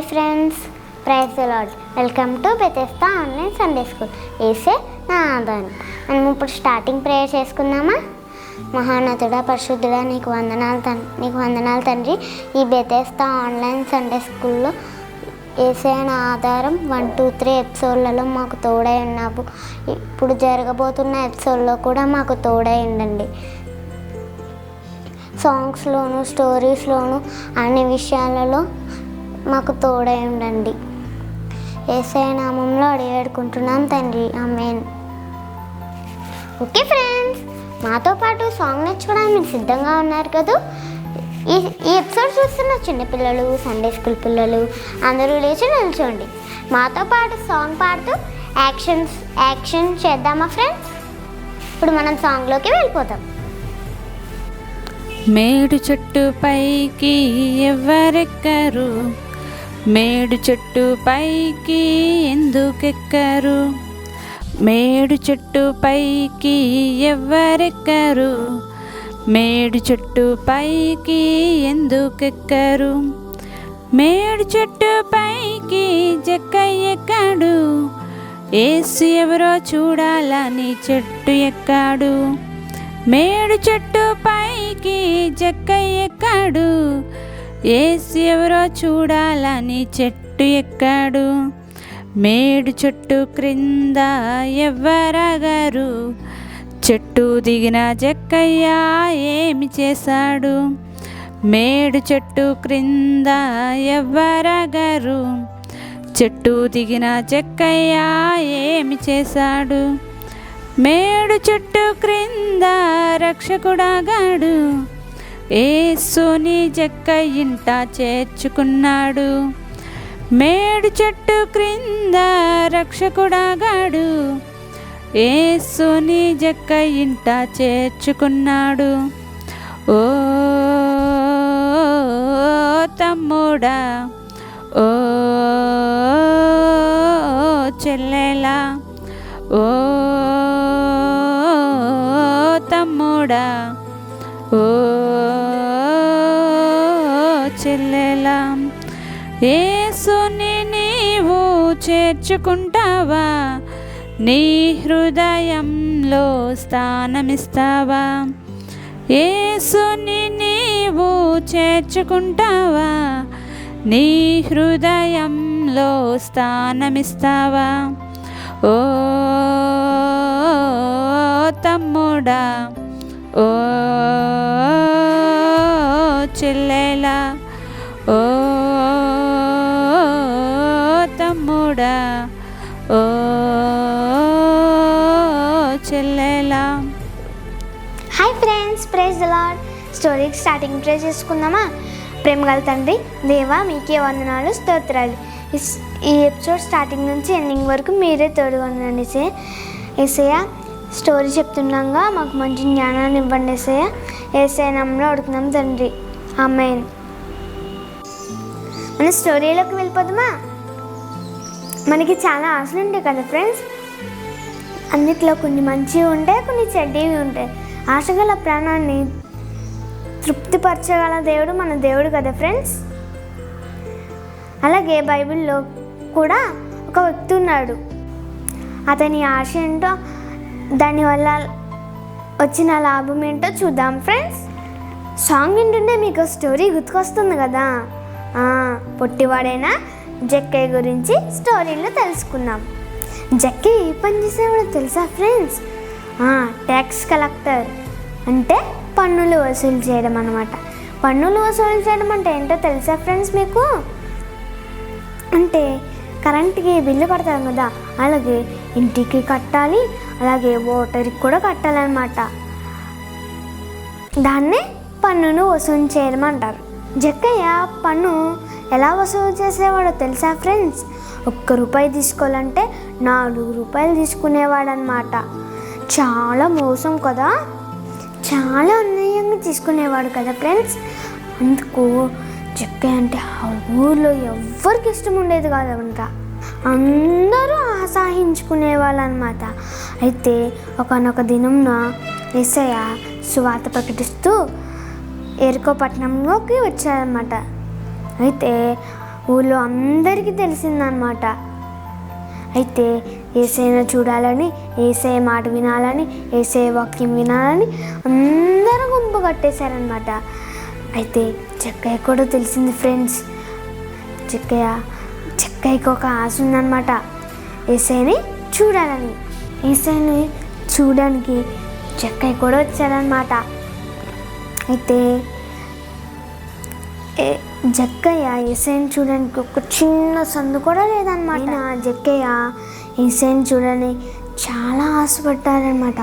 Hi friends, praise the Lord. Welcome to Bethesda online Sunday school. ఏసే నా ఆధారం. మనం ఇప్పుడు స్టార్టింగ్ ప్రేయర్ చేసుకుందామా? మహానతుడా, పరిశుద్ధుడా, నీకు వందనాలు తండ్రి. ఈ బెతెస్దా ఆన్లైన్ సండే స్కూల్లో ఏసే నా ఆధారం 1, 2, 3 ఎపిసోడ్లలో మాకు తోడై ఉన్నావు. ఇప్పుడు జరగబోతున్న ఎపిసోడ్లో కూడా మాకు తోడై ఉండండి. సాంగ్స్లోను, స్టోరీస్లోను, అన్ని విషయాలలో మాకు తోడై ఉండండి. యేసయ్య నామంలో అడిగేడుకుంటున్నాం తండ్రి, ఆమేన్. ఓకే ఫ్రెండ్స్, మాతో పాటు సాంగ్ నేర్చుకోవడానికి మీరు సిద్ధంగా ఉన్నారు కదా? ఈ ఎపిసోడ్ చూస్తున్న చిన్నపిల్లలు, సండే స్కూల్ పిల్లలు అందరూ లేచి నిల్చోండి. మాతో పాటు సాంగ్ పాడుతూ యాక్షన్ చేద్దామా ఫ్రెండ్స్? ఇప్పుడు మనం సాంగ్లోకి వెళ్ళిపోతాం. మేడు చెట్టు పైకి ఎవరెక్కరు, మేడు చెట్టు పైకి ఎందుకెక్కరు, మేడు చెట్టు పైకి ఎవరెక్కరు, మేడు చెట్టు పైకి ఎందుకెక్కరు, మేడు చెట్టు పైకి జక్కయ్య ఎక్కాడు, యేసు ఎవరో చూడాలని చెట్టు ఎక్కాడు. మేడు చెట్టు పైకి జక్కయ్య ఎక్కాడు, యేసు ఎవరో చూడాలని చెట్టు ఎక్కాడు. మేడు చెట్టు క్రింద ఎవ్వరగరు, చెట్టు దిగిన జక్కయ్య ఏమి చేశాడు. మేడు చెట్టు క్రింద ఎవ్వరగరు, చెట్టు దిగిన జక్కయ్య ఏమి చేశాడు. మేడు చెట్టు క్రింద రక్షకుడాగాడు, యేసుని జక్కయ్య ఇంట చేర్చుకున్నాడు. మేడు చెట్టు క్రింద రక్షకుడాగాడు, యేసుని జక్కయ్య ఇంట చేర్చుకున్నాడు. ఓ తమ్ముడా, ఓ చెల్లెలా, ఓ తమ్ముడా, ఓ చెల్లెలా, యేసుని నీవు చేర్చుకుంటావా, నీ హృదయంలో స్థానమిస్తావా. యేసుని నీవు చేర్చుకుంటావా, నీ హృదయంలో స్థానమిస్తావా. ఓ తమ్ముడా, ఓ చెల్లెలా, ఓ తమ్ముడా, ఓ చెల్లెలా. Hi friends, praise the Lord. స్టోరీకి స్టార్టింగ్ ప్రే చేసుకుందామా? ప్రేమగల తండ్రి దేవా, మీకే వందనాలు, స్తోత్రాలు. ఈ ఎపిసోడ్ స్టార్టింగ్ నుంచి ఎండింగ్ వరకు మీరే తోడుగా ఉండండి యేసయ్య. స్టోరీ చెప్తున్నాగా మాకు మంచి జ్ఞానాన్ని ఇవ్వండి యేసయ్య. యేసయ్య నామములో అడుగుతున్నాం తండ్రి, ఆమేన్. మన స్టోరీలోకి వెళ్ళిపోదామా? మనకి చాలా ఆశలు ఉంటాయి కదా ఫ్రెండ్స్. అన్నిట్లో కొన్ని మంచివి ఉంటాయి, కొన్ని చెడ్డవి ఉంటాయి. ఆశగల ప్రాణాన్ని తృప్తిపరచగల దేవుడు మన దేవుడు కదా ఫ్రెండ్స్. అలాగే బైబిల్లో కూడా ఒక వ్యక్తి ఉన్నాడు. అతని ఆశ ఏంటో, దానివల్ల వచ్చిన లాభం ఏంటో చూద్దాం ఫ్రెండ్స్. సాంగ్ వింటుంటే మీకు స్టోరీ గుర్తుకొస్తుంది కదా. పొట్టివాడైనా జక్కయ్య గురించి స్టోరీలో తెలుసుకుందాం. జక్కయ్య ఏ పని చేసేవాడో తెలుసా ఫ్రెండ్స్? ట్యాక్స్ కలెక్టర్ అంటే పన్నులు వసూలు చేయడం అన్నమాట. పన్నులు వసూలు చేయడం అంటే ఏంటో తెలుసా ఫ్రెండ్స్ మీకు? అంటే కరెంట్కి బిల్లు కడతాం కదా, అలాగే ఇంటికి కట్టాలి, అలాగే వాటర్కి కూడా కట్టాలన్నమాట. దాన్నే పన్నును వసూలు చేయడం అంటారు. జక్కయ్య పన్ను ఎలా వసూలు చేసేవాడో తెలుసా ఫ్రెండ్స్? 1 రూపాయి తీసుకోవాలంటే 4 రూపాయలు తీసుకునేవాడనమాట. చాలా మోసం కదా, చాలా అన్యాయంగా తీసుకునేవాడు కదా ఫ్రెండ్స్. అందుకు జక్కయ్య అంటే ఆ ఊర్లో ఎవ్వరికి ఇష్టం ఉండేది కాదంట. అందరూ అసహించుకునేవాళ్ళు అనమాట. అయితే ఒకనొక దినంన యేసయ్య సువార్త ప్రకటిస్తూ ఎరికో పట్టణంలోకి వచ్చారనమాట. అయితే ఊళ్ళో అందరికీ తెలిసిందనమాట. అయితే యేసయ్యను చూడాలని, యేసయ్య మాట వినాలని, యేసయ్య వాక్యం వినాలని అందరూ గుంపు కట్టేశారనమాట. అయితే జక్కయ్య కూడా తెలిసింది ఫ్రెండ్స్. జక్కయ్యకి ఒక ఆశ ఉందన్నమాట, యేసయ్యని చూడాలని. యేసయ్యని చూడడానికి జక్కయ్య కూడా వచ్చారనమాట. అయితే జక్కయ్య యేసయ్యని చూడడానికి ఒక చిన్న సందు కూడా లేదనమాట. జక్కయ్య యేసయ్యని చూడని చాలా ఆశపడ్డారనమాట.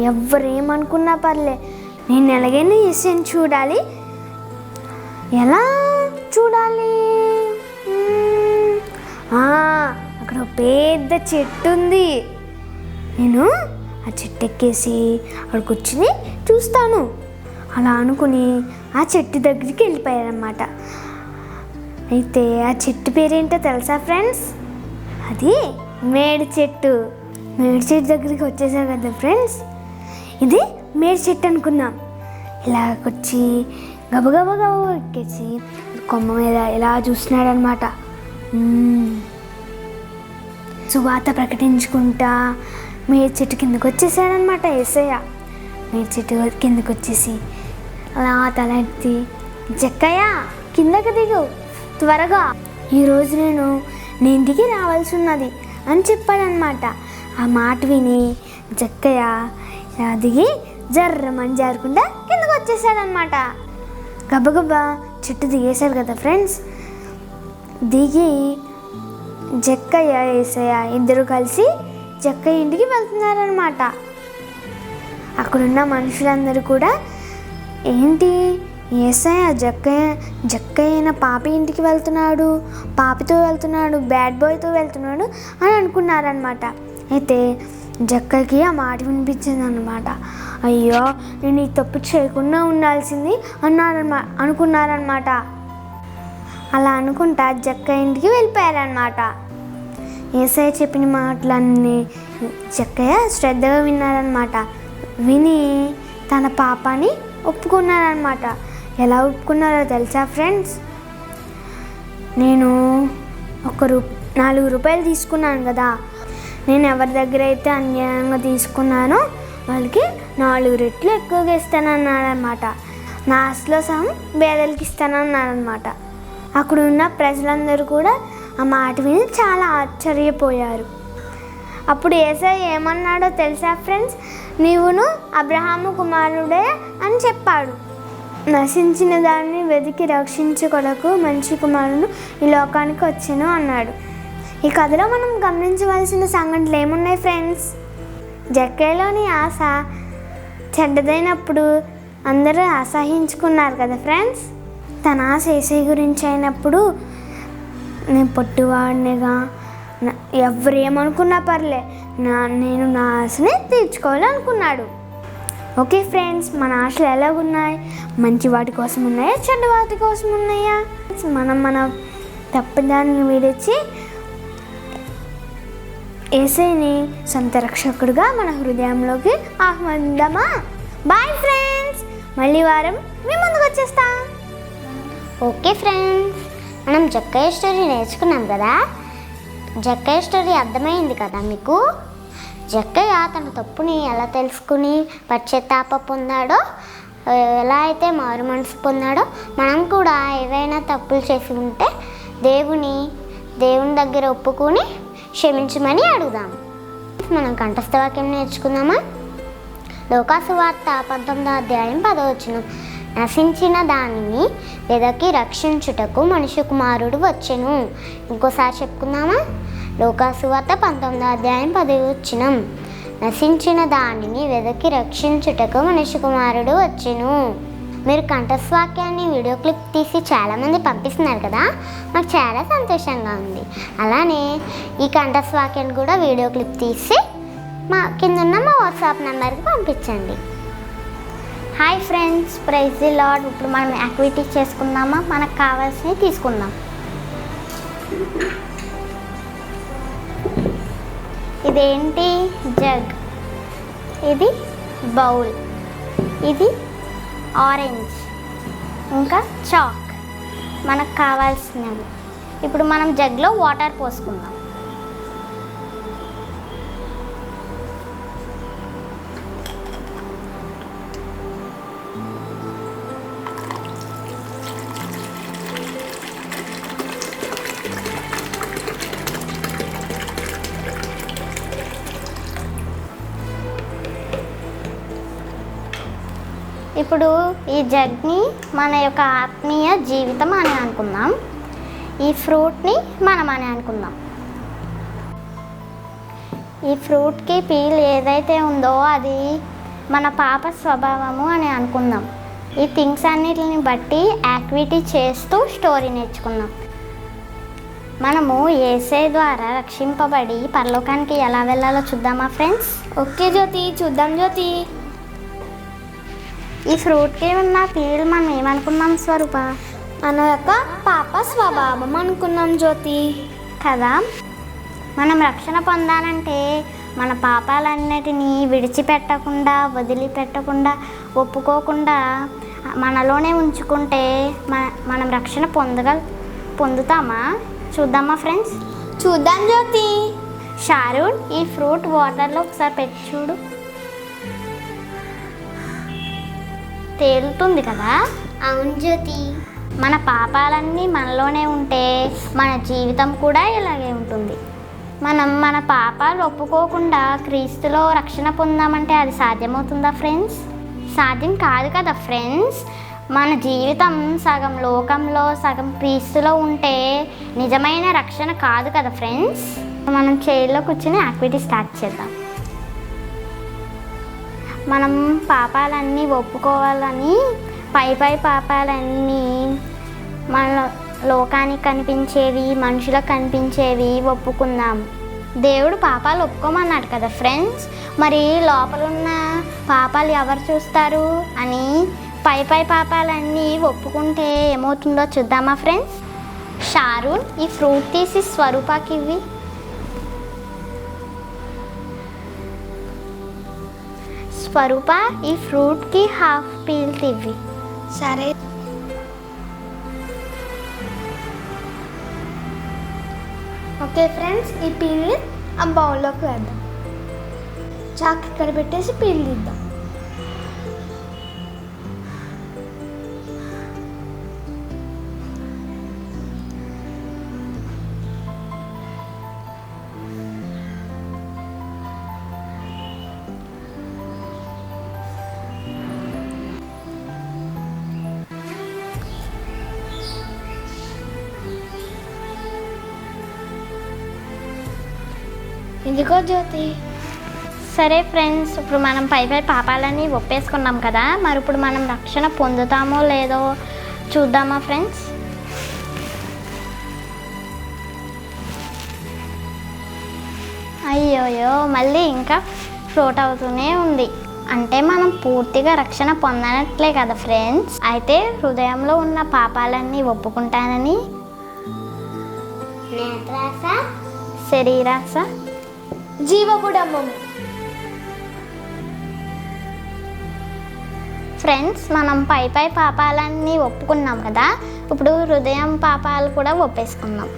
ఎవరేమనుకున్నా పర్లే, నేను ఎలాగైనా యేసయ్యని చూడాలి. ఎలా చూడాలి? అక్కడ ఒక పెద్ద చెట్టు ఉంది, నేను ఆ చెట్టు ఎక్కేసి అక్కడికి వచ్చి చూస్తాను అలా అనుకుని ఆ చెట్టు దగ్గరికి వెళ్ళిపోయారనమాట. అయితే ఆ చెట్టు పేరేంటో తెలుసా ఫ్రెండ్స్? అది మేడి చెట్టు. మేడి చెట్టు దగ్గరికి వచ్చేసారు కదా ఫ్రెండ్స్. ఇది మేడి చెట్టు అనుకుందాం. ఇలాగొచ్చి గబగబా ఎక్కేసి కొమ్మ మీద ఇలా చూస్తున్నాడనమాట. సువార్త ప్రకటించుకుంటా మేడి చెట్టు కిందకు వచ్చేసాడనమాట యేసయ్య. మేడి చెట్టు కిందకు వచ్చేసి అలా తల ఎత్తి, జక్కయ్య కిందకి దిగు త్వరగా, ఈరోజు నేను నీ ఇంటికి రావాల్సి ఉన్నది అని చెప్పాడనమాట. ఆ మాట విని జక్కయ్య దిగి జర్రమని జారుకుండా కిందకు వచ్చేసాడనమాట. గబగబా చెట్టు దిగేశాడు కదా ఫ్రెండ్స్. దిగి జక్కయ్య యేసయ్య ఇద్దరు కలిసి జక్కయ్య ఇంటికి వెళ్తున్నారనమాట. అక్కడున్న మనుషులందరూ కూడా, ఏంటి యేసయ్య జక్కయ్య పాపి ఇంటికి వెళ్తున్నాడు, పాపితో వెళ్తున్నాడు, బ్యాడ్ బాయ్తో వెళ్తున్నాడు అని అనుకున్నారనమాట. అయితే జక్కయ్యకి ఆ మాట వినిపించింది అనమాట. అయ్యో, నేను ఈ తప్పు చేయకుండా ఉండాల్సింది అనుకున్నారనమాట. అలా అనుకుంటా జక్కయ్య ఇంటికి వెళ్ళిపోయారనమాట. యేసయ్య చెప్పిన మాటలన్నీ జక్కయ్య శ్రద్ధగా విన్నారనమాట. విని తన పాపాన్ని ఒప్పుకున్నారనమాట. ఎలా ఒప్పుకున్నారో తెలుసా ఫ్రెండ్స్? నేను 4 రూపాయలు తీసుకున్నాను కదా, నేను ఎవరి దగ్గర అయితే అన్యాయంగా తీసుకున్నానో వాళ్ళకి 4 రెట్లు ఎక్కువగా ఇస్తానన్నాడనమాట. నా ఆస్తిలో సహం పేదలకి ఇస్తానన్నాడనమాట. అక్కడ ఉన్న ప్రజలందరూ కూడా ఆ మాట విని చాలా ఆశ్చర్యపోయారు. అప్పుడు యేసయ్య ఏమన్నాడో తెలుసా ఫ్రెండ్స్? నీవును అబ్రహాము కుమారుడే అని చెప్పాడు. నశించిన దాన్ని వెతికి రక్షించుకొరకు మనిషి కుమారుడు ఈ లోకానికి వచ్చెను అన్నాడు. ఈ కథలో మనం గమనించవలసిన సంఘటనలు ఏమున్నాయి ఫ్రెండ్స్? జక్కయ్యలోని ఆశ చెడ్డదైనప్పుడు అందరూ అసహించుకున్నారు కదా ఫ్రెండ్స్. తన ఆశ యేసయ్య గురించి అయినప్పుడు, నేను పొట్టివాడినిగా, ఎవరేమనుకున్నా పర్లే, నేను నా ఆశని తీర్చుకోవాలనుకున్నాడు. ఓకే ఫ్రెండ్స్, మన ఆశలు ఎలాగున్నాయి? మంచి వాటి కోసం ఉన్నాయా, చెడ్డ వాటి కోసం ఉన్నాయా? మనం మన తప్పుదాన్ని విడిచి యేసయ్యని సొంత రక్షకుడుగా మన హృదయంలోకి ఆహ్వానిద్దామా? బాయ్ ఫ్రెండ్స్, మళ్ళీ వారం మీ ముందుకు వచ్చేస్తా. ఓకే ఫ్రెండ్స్, మనం జక్కయ్య స్టోరీ నేర్చుకున్నాం కదా. జక్కయ్య స్టోరీ అర్థమైంది కదా మీకు? జక్కయ్య తన తప్పుని ఎలా తెలుసుకుని పశ్చాత్తాప పొందాడో, ఎలా అయితే మారు మనసు పొందాడో, మనం కూడా ఏవైనా తప్పులు చేసి ఉంటే దేవుని దగ్గర ఒప్పుకొని క్షమించమని అడుగుదాం. మనం కంఠస్థ వాక్యం నేర్చుకుందామా? లోకాసు వార్త 19వ అధ్యాయం 10వ వచనం. నశించిన దానిని వెదకి రక్షించుటకు మనిషి కుమారుడు వచ్చెను. ఇంకోసారి చెప్పుకుందామా? లోకాసు వార్త 19వ అధ్యాయం 10వ వచనం. నశించిన దానిని వెదకి రక్షించుటకు మనిషి కుమారుడు వచ్చెను. మీరు కంఠస్వాక్యాన్ని వీడియో క్లిప్ తీసి చాలామంది పంపిస్తున్నారు కదా, నాకు చాలా సంతోషంగా ఉంది. అలానే ఈ కంఠస్వాక్యాన్ని కూడా వీడియో క్లిప్ తీసి మా కింద మా వాట్సాప్ నెంబర్కి పంపించండి. Hi friends, praise the Lord. ఇప్పుడు మనం యాక్టివిటీస్ చేసుకుందామా? మనకు కావాల్సినవి తీసుకుందాం. ఇదేంటి? జగ్. ఇది బౌల్. ఇది ఆరెంజ్. ఇంకా చాక్. మనకు కావాల్సినవి ఇప్పుడు మనం జగ్లో వాటర్ పోసుకుందాం. ఇప్పుడు ఈ జగ్ని మన యొక్క ఆత్మీయ జీవితం అని అనుకుందాం. ఈ ఫ్రూట్ని మనం అని అనుకుందాం. ఈ ఫ్రూట్కి పీల్ ఏదైతే ఉందో అది మన పాప స్వభావము అని అనుకుందాం. ఈ థింగ్స్ అన్నిటిని బట్టి యాక్టివిటీ చేస్తూ స్టోరీ నేర్చుకుందాం. మనము యేసే ద్వారా రక్షింపబడి పరలోకానికి ఎలా వెళ్ళాలో చూద్దామా ఫ్రెండ్స్? ఓకే జ్యోతి, చూద్దాం జ్యోతి. ఈ ఫ్రూట్కి ఉన్న పీల్ మనం ఏమనుకున్నాం స్వరూప? మన యొక్క పాప స్వభావం అనుకున్నాం జ్యోతి కదా. మనం రక్షణ పొందాలంటే మన పాపాలన్నిటినీ విడిచిపెట్టకుండా, వదిలిపెట్టకుండా, ఒప్పుకోకుండా మనలోనే ఉంచుకుంటే మనం రక్షణ పొందుతామా? చూద్దామా ఫ్రెండ్స్? చూద్దాం జ్యోతి. షారూన్, ఈ ఫ్రూట్ వాటర్లో ఒకసారి పెట్టి చూడు. తేలుతుంది కదా. అవును జ్యోతి. మన పాపాలన్నీ మనలోనే ఉంటే మన జీవితం కూడా ఇలాగే ఉంటుంది. మనం మన పాపాలు ఒప్పుకోకుండా క్రీస్తులో రక్షణ పొందామంటే అది సాధ్యమవుతుందా ఫ్రెండ్స్? సాధ్యం కాదు కదా ఫ్రెండ్స్. మన జీవితం సగం లోకంలో సగం క్రీస్తులో ఉంటే నిజమైన రక్షణ కాదు కదా ఫ్రెండ్స్. మనం చైర్లో కూర్చొని యాక్టివిటీ స్టార్ట్ చేద్దాం. మనం పాపాలన్నీ ఒప్పుకోవాలని పై పాపాలన్నీ మన లోకానికి కనిపించేవి, మనుషులకు కనిపించేవి ఒప్పుకుందాం. దేవుడు పాపాలు ఒప్పుకోమన్నాడు కదా ఫ్రెండ్స్. మరి లోపల ఉన్న పాపాలు ఎవరు చూస్తారు అని పై పాపాలన్నీ ఒప్పుకుంటే ఏమవుతుందో చూద్దామా ఫ్రెండ్స్? షారూన్, ఈ ఫ్రూట్ తీసి స్వరూపాకి ఇవి. స్వరూప, ఈ ఫ్రూట్కి హాఫ్ పీల్ ఇవ్వి. సరే. ఓకే ఫ్రెండ్స్, ఈ పీల్ని ఆ బౌల్లోకి వేద్దాం. చాక్ ఇక్కడ పెట్టేసి పీల్ తీద్దాం. ఇదిగో జ్యోతి. సరే ఫ్రెండ్స్, ఇప్పుడు మనం పై పాపాలని ఒప్పేసుకున్నాం కదా. మరి ఇప్పుడు మనం రక్షణ పొందుతామో లేదో చూద్దామా ఫ్రెండ్స్? అయ్యోయో, మళ్ళీ ఇంకా ఫ్లోట్ అవుతూనే ఉంది. అంటే మనం పూర్తిగా రక్షణ పొందనట్లే కదా ఫ్రెండ్స్. అయితే హృదయంలో ఉన్న పాపాలన్నీ ఒప్పుకుంటానని నేత్రాస, శరీరాస, జీవబుడమ్మము. ఫ్రెండ్స్, మనం పై పాపాలన్నీ ఒప్పుకున్నాం కదా. ఇప్పుడు హృదయం పాపాలు కూడా ఒప్పేసుకున్నాం.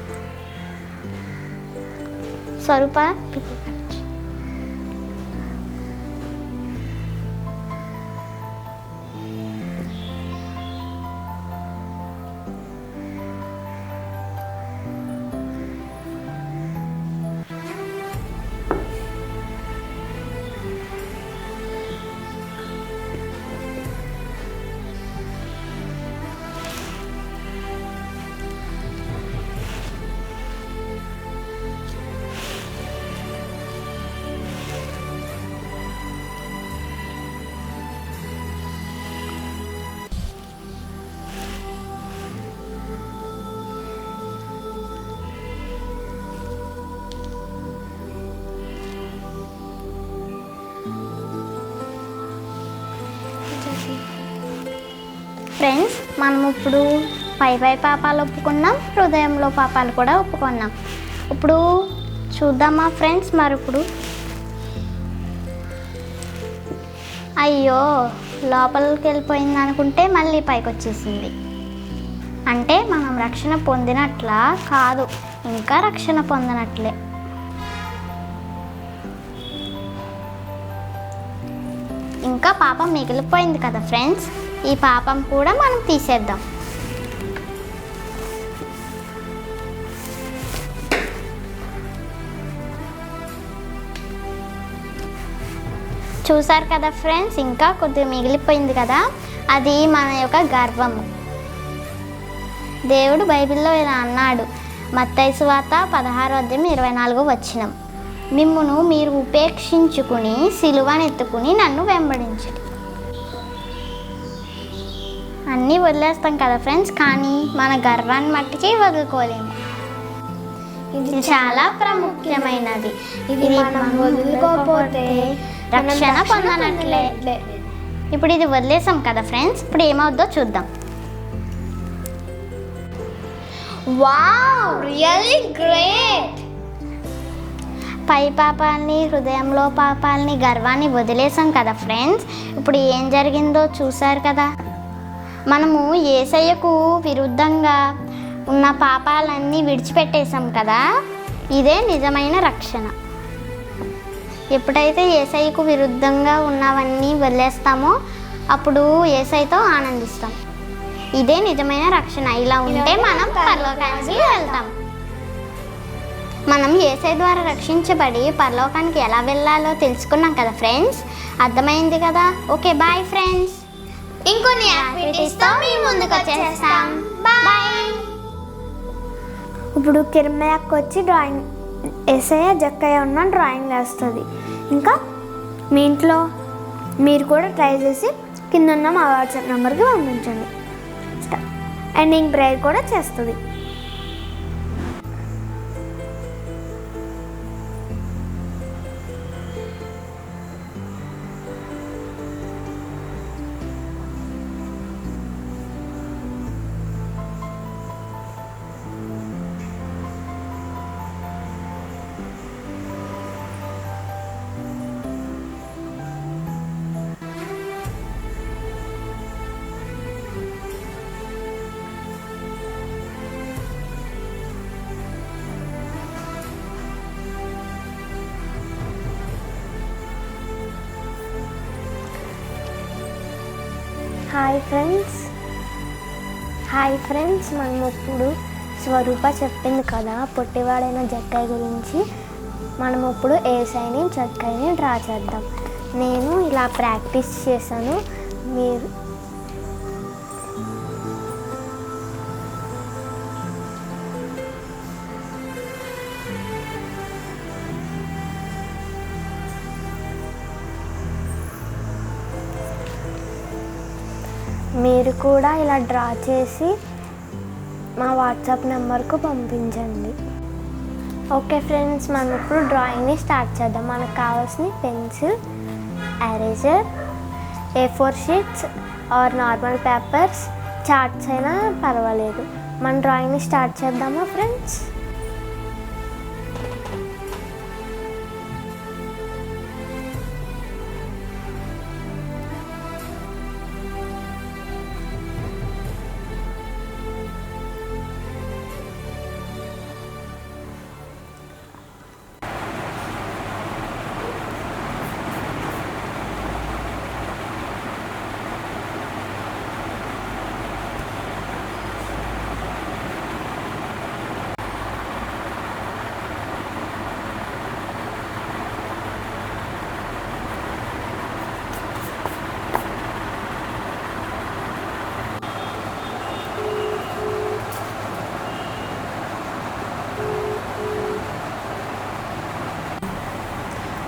స్వరూప, ఫ్రెండ్స్, మనం ఇప్పుడు పై పాపాలు ఒప్పుకున్నాం, హృదయంలో పాపాలు కూడా ఒప్పుకున్నాం. ఇప్పుడు చూద్దామా ఫ్రెండ్స్? మరి ఇప్పుడు అయ్యో, లోపలికి వెళ్ళిపోయింది అనుకుంటే మళ్ళీ పైకి వచ్చేసింది. అంటే మనం రక్షణ పొందినట్లా కాదు, ఇంకా రక్షణ పొందినట్లే. ఇంకా పాపం మిగిలిపోయింది కదా ఫ్రెండ్స్, ఈ పాపం కూడా మనం తీసేద్దాం. చూసారు కదా ఫ్రెండ్స్, ఇంకా కొద్దిగా మిగిలిపోయింది కదా, అది మన యొక్క గర్వము. దేవుడు బైబిల్లో ఇలా అన్నాడు, మత్తయి సువార్త 16:24 మిమ్మును మీరు ఉపేక్షించుకుని సిలువనెత్తుకుని నన్ను వెంబడించండి. అన్నీ వదిలేస్తాం కదా ఫ్రెండ్స్, కానీ మన గర్వాన్ని మట్టికి వదులుకోలేము. ఇది చాలా ప్రాముఖ్యమైనది. ఇది మనం వదులుకోకపోతే రక్షణ పొందనట్లే. ఇప్పుడు ఇది వదిలేసాం కదా ఫ్రెండ్స్, ఇప్పుడు ఏమవుద్దో చూద్దాం. Wow, really great! పై పాపాలని, హృదయంలో పాపాలని, గర్వాన్ని వదిలేసాం కదా ఫ్రెండ్స్. ఇప్పుడు ఏం జరిగిందో చూసారు కదా. మనము యేసయ్యకు విరుద్ధంగా ఉన్న పాపాలన్నీ విడిచిపెట్టేసాం కదా. ఇదే నిజమైన రక్షణ. ఎప్పుడైతే యేసయ్యకు విరుద్ధంగా ఉన్నవన్నీ వదిలేస్తామో అప్పుడు యేసయ్యతో ఆనందిస్తాం. ఇదే నిజమైన రక్షణ. ఇలా ఉంటే మనం పరలోకానికి వెళ్తాం. మనం యేసయ్య ద్వారా రక్షించబడి పరలోకానికి ఎలా వెళ్ళాలో తెలుసుకున్నాం కదా ఫ్రెండ్స్. అర్థమైంది కదా. Okay, bye friends. ఇంకొన్ని యాక్టివిటీస్తో మీ ముందుకు వచ్చేస్తాం. బాయ్. ఇప్పుడు కిరణ్మయ్యకు వచ్చి డ్రాయింగ్, యేసయ్య జక్కయ్య ఉన్న డ్రాయింగ్ వేస్తుంది. ఇంకా మీ ఇంట్లో మీరు కూడా ట్రై చేసి కింద ఉన్న మా వాట్సాప్ నెంబర్కి పంపించండి. ఎండింగ్ ప్రేయర్ కూడా చేస్తుంది. హాయ్ ఫ్రెండ్స్, మనం ఇప్పుడు స్వరూప చెప్పింది కదా పొట్టివాడైన జక్కయ్య గురించి. మనం ఇప్పుడు యేసయ్యని జక్కయ్యని డ్రా చేద్దాం. నేను ఇలా ప్రాక్టీస్ చేశాను. మీరు కూడా ఇలా డ్రా చేసి మా వాట్సాప్ నెంబర్కు పంపించండి. ఓకే ఫ్రెండ్స్, మనం ఇప్పుడు డ్రాయింగ్ని స్టార్ట్ చేద్దాం. మనకు కావాల్సిన pencil, eraser, A4 sheets or normal papers, charts అయినా పర్వాలేదు. మన డ్రాయింగ్ని స్టార్ట్ చేద్దామా ఫ్రెండ్స్?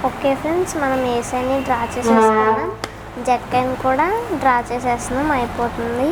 ఓకే ఫ్రెండ్స్, మనం యేసయ్యని డ్రా చేసేస్తున్నాం. జక్కయ్యని కూడా డ్రా చేసేస్తున్నాం. అయిపోతుంది.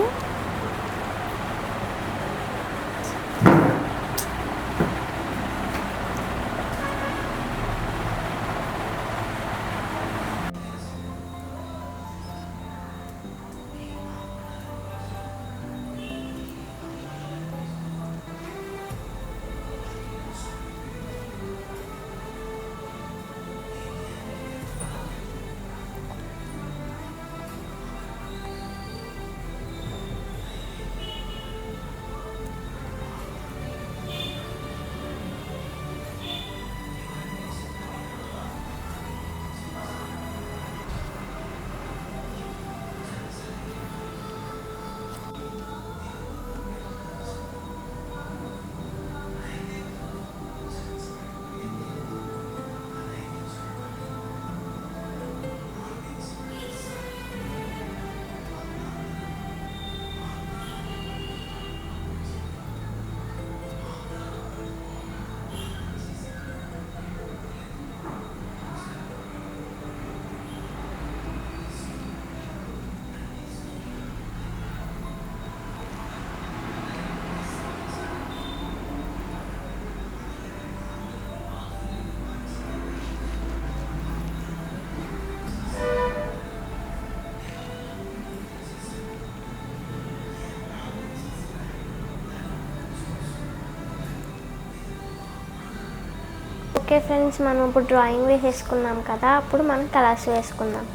ఓకే ఫ్రెండ్స్, మనం ఇప్పుడు డ్రాయింగ్ వేసేసుకున్నాం కదా, అప్పుడు మనం కలర్స్ వేసుకుందాం.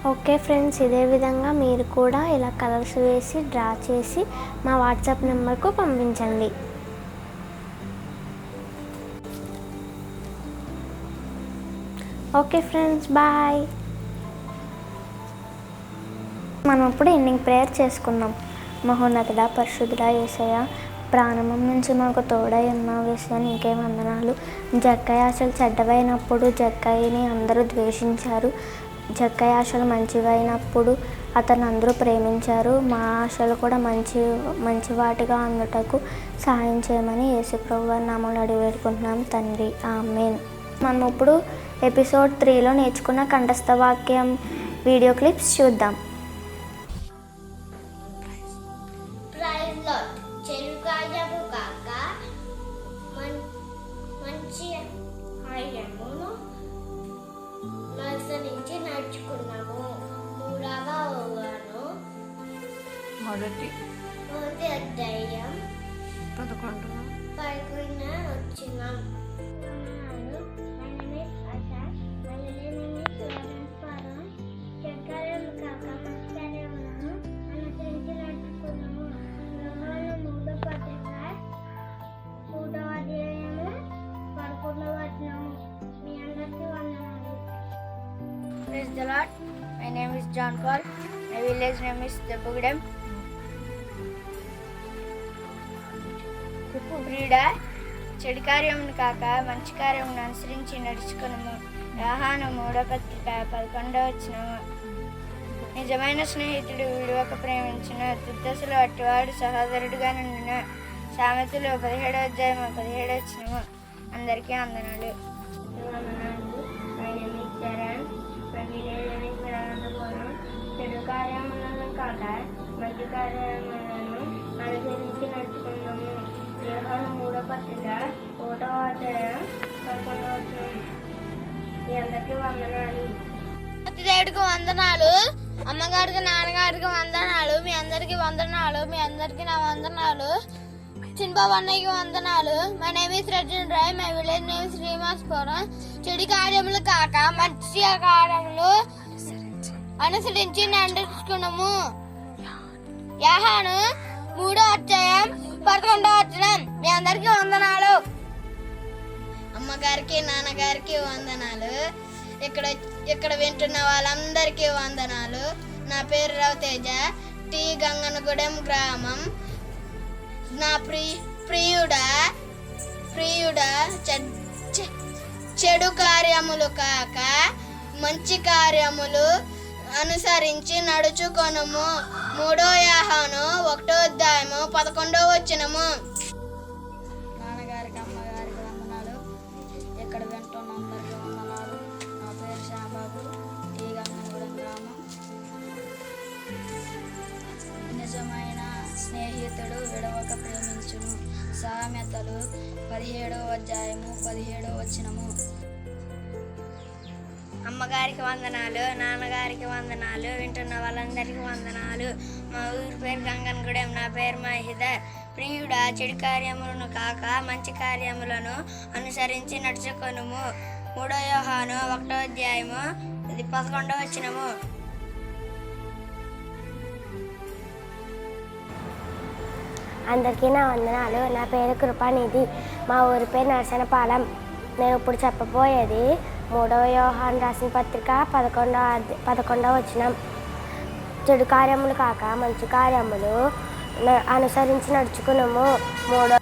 ఓకే ఫ్రెండ్స్, ఇదే విధంగా మీరు కూడా ఇలా కలర్స్ వేసి డ్రా చేసి మా వాట్సాప్ నెంబర్కు పంపించండి. Okay friends, bye. మనం ఇప్పుడు ఎండింగ్ ప్రేయర్ చేసుకుందాం. మహోన్నతుడా, పరిశుద్ధుడా యేసయ్య, ప్రారంభం నుంచి మాకు తోడై ఉన్నావు యేసయ్య, నీకే వందనాలు. జక్కయ్య ఆశలు చెడ్డవైనప్పుడు జక్కయ్యని అందరూ ద్వేషించారు. జక్కయ్య ఆశలు మంచివైనప్పుడు అతను అందరూ ప్రేమించారు. మా ఆశలు కూడా మంచివాటిగా అందుటకు సహాయం చేయమని యేసుప్రభు వారి నామములో అడిగి వేడుకుంటున్నాం తండ్రి, ఆమేన్. మనం ఇప్పుడు ఎపిసోడ్ 3లో నేర్చుకున్న కంఠస్థ వాక్యం వీడియో క్లిప్స్ చూద్దాం. మంచి ఆయుధమును నుంచి నడుచుకున్నాము. మూడవ మొదటి అధ్యాయం 11 వచ్చినాం. Praise the Lord. My name is John Paul. My village name is Debugdem. ప్రియుడా, చెడు కార్యమును కాక మంచి కార్యమును అనుసరించి నడుచుకున్నాము. యోహాను 3:11. నిజమైన స్నేహితుడు విడువక ప్రేమించిన దుర్దశలు అట్టివాడు సహోదరుడుగా నుండిన. సామెతలు 17:17. అందరికీ వందనాలు. చెడు కార్యములను కాక మంచి కార్యములను అనుసరించి నడుచుకున్నాము. యోహాను 3:1. మీ అందరికీ వందనాలు. దేవుడికి వందనాలు. అమ్మగారికి నాన్నగారికి వందనాలు. మీ అందరికి వందనాలు. మీ అందరికి నా వందనాలు. చిన్నబాబు అన్నయ్యకి వందనాలు. My name is Rajan Roy. My village name Srinivasapuram. చెడు కార్యములు కాక మంచి కార్యములు అనుసరించి నడుచుకున్నాము. యోహాను 3:11. మీ అందరికి వందనాలు. అమ్మగారికి నాన్నగారికి వందనాలు. ఇక్కడ వింటున్న వాళ్ళందరికీ వందనాలు. నా పేరు రవితేజ, టి గంగనగూడెం గ్రామం. నా ప్రియుడా చెడు కార్యములు కాక మంచి కార్యములు అనుసరించి నడుచుకొనుము. 3 యోహాను 1:11. నాన్నగారికి అమ్మగారికి వందనాలు. ఇక్కడ వింటున్న అందరికీ వందనాలు. నా పేరు శ్యాంబాబు, టీ గంగనగూడెం గ్రామం. నిజమైన స్నేహితుడు విడవక ప్రేమించును. సామెతలు 17:17. అమ్మగారికి వందనాలు, నాన్నగారికి వందనాలు, వింటున్న వాళ్ళందరికీ వందనాలు. మా ఊరి పేరు గంగనగూడెం. నా పేరు మహిదర్. ప్రియుడా, చెడు కార్యములను కాక మంచి కార్యములను అనుసరించి నడుచుకొనుము. 3 యోహాను 1:11. అందరికీ నా వందనాలు. నా పేరు కృపానిధి. మా ఊరి పేరు నరసనపాలెం. నేను ఇప్పుడు చెప్పబోయేది 3 యోహాను రాసిన పత్రిక 11:11. చెడు కార్యములు కాక మంచి కార్యములు అనుసరించి నడుచుకున్నాము. 3